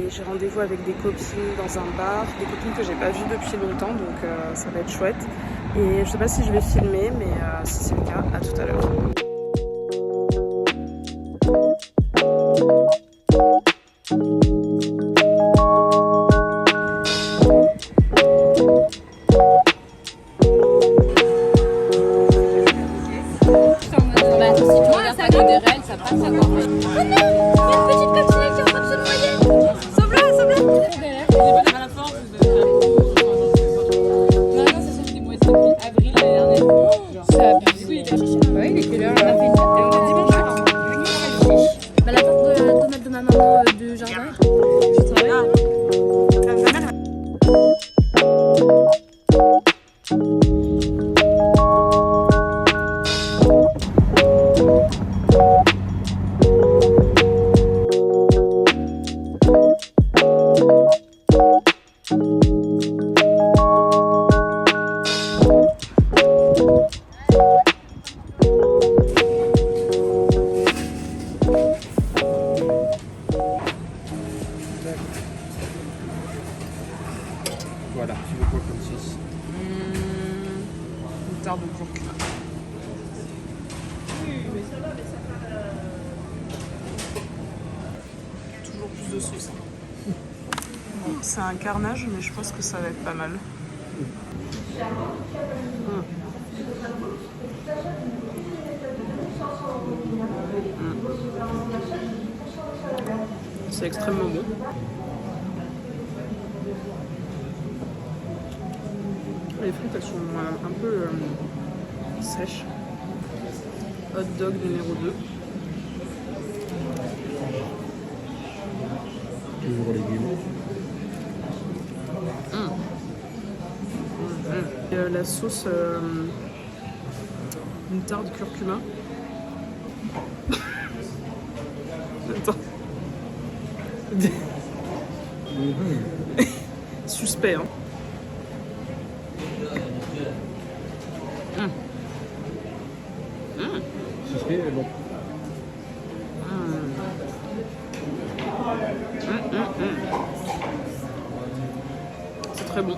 j'ai rendez-vous avec des copines dans un bar, des copines que j'ai pas vues depuis longtemps, donc ça va être chouette. Et je sais pas si je vais filmer, mais si c'est le cas, à tout à l'heure. Voilà, tu veux quoi comme sauce? Moutarde de curcuma. Toujours plus de sauce. Bon, c'est un carnage, mais je pense que ça va être pas mal. C'est extrêmement bon. Les frites, elles sont un peu sèches. Hot dog numéro 2. Toujours légumes. Et, la sauce moutarde curcuma. Attends. Suspect, hein. Suspect, mais bon. C'est très bon.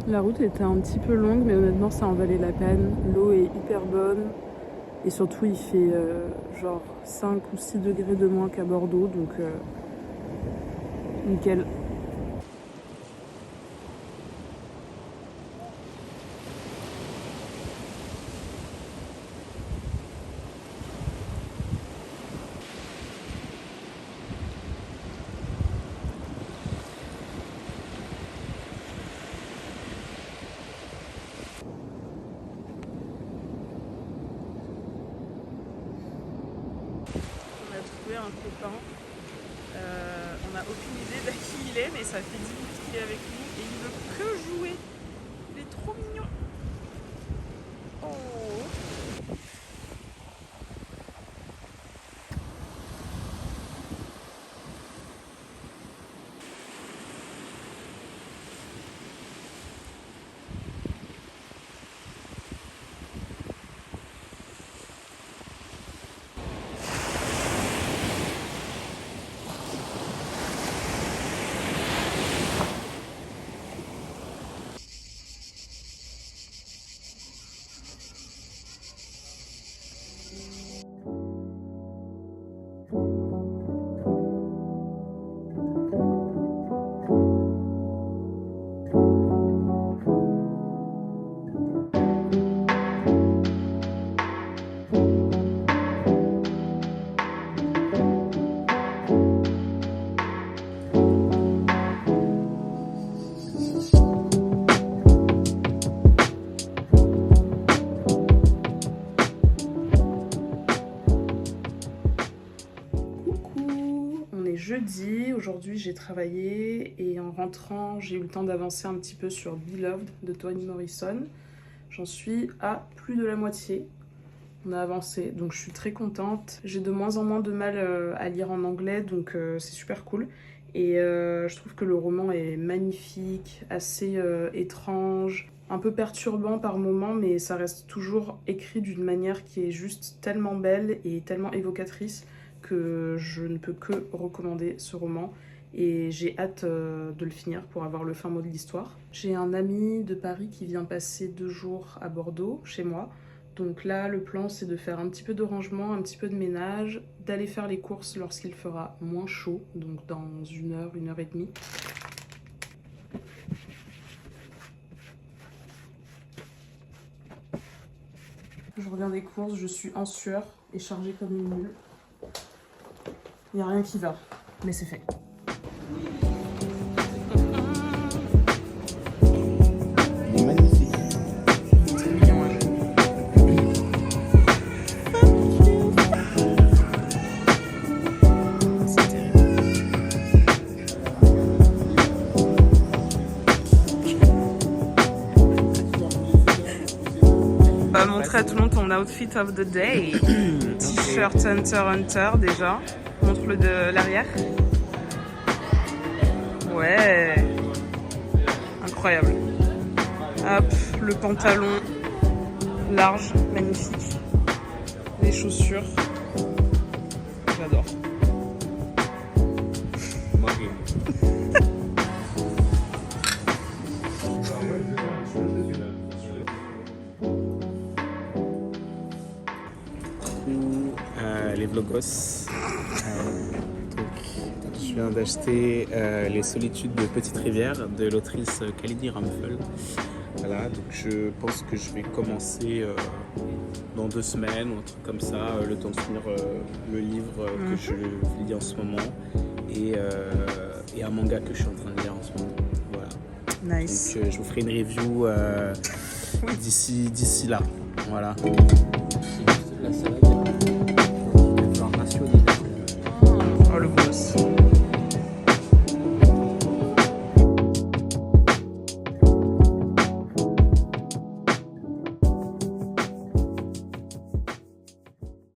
La route était un petit peu longue, mais honnêtement, ça en valait la peine. L'eau est hyper bonne. Et surtout, il fait genre 5 ou 6 degrés de moins qu'à Bordeaux. Donc, nickel. On a trouvé un copain. On n'a aucune idée de qui il est, mais ça fait 10 minutes qu'il est avec nous et il veut que jouer. Il est trop mignon. Oh. jeudi, aujourd'hui j'ai travaillé et en rentrant j'ai eu le temps d'avancer un petit peu sur Beloved de Toni Morrison. J'en suis à plus de la moitié. On a avancé, donc je suis très contente. J'ai de moins en moins de mal à lire en anglais, donc c'est super cool. Et je trouve que le roman est magnifique, assez étrange, un peu perturbant par moments, mais ça reste toujours écrit d'une manière qui est juste tellement belle et tellement évocatrice que je ne peux que recommander ce roman. Et j'ai hâte de le finir pour avoir le fin mot de l'histoire. J'ai un ami de Paris qui vient passer 2 jours à Bordeaux, chez moi. Donc là, le plan, c'est de faire un petit peu de rangement, un petit peu de ménage, d'aller faire les courses lorsqu'il fera moins chaud, donc dans 1 heure, 1 heure et demie. Je reviens des courses, je suis en sueur et chargée comme une mule. Il n'y a rien qui va, mais c'est fait. On va montrer à tout le monde ton outfit of the day. T-shirt Hunter Hunter déjà. Montre-le de l'arrière. Ouais. Incroyable. Hop, le pantalon large, magnifique. Les chaussures. J'adore. Les vlogos. Donc, je viens d'acheter Les Solitudes de Petite Rivière de l'autrice Khalidi Ramphel. Voilà, donc je pense que je vais commencer dans 2 semaines ou un truc comme ça, le temps de finir le livre que je lis en ce moment et un manga que je suis en train de lire en ce moment. Voilà. Nice. Donc je vous ferai une review d'ici là. Voilà. La salade.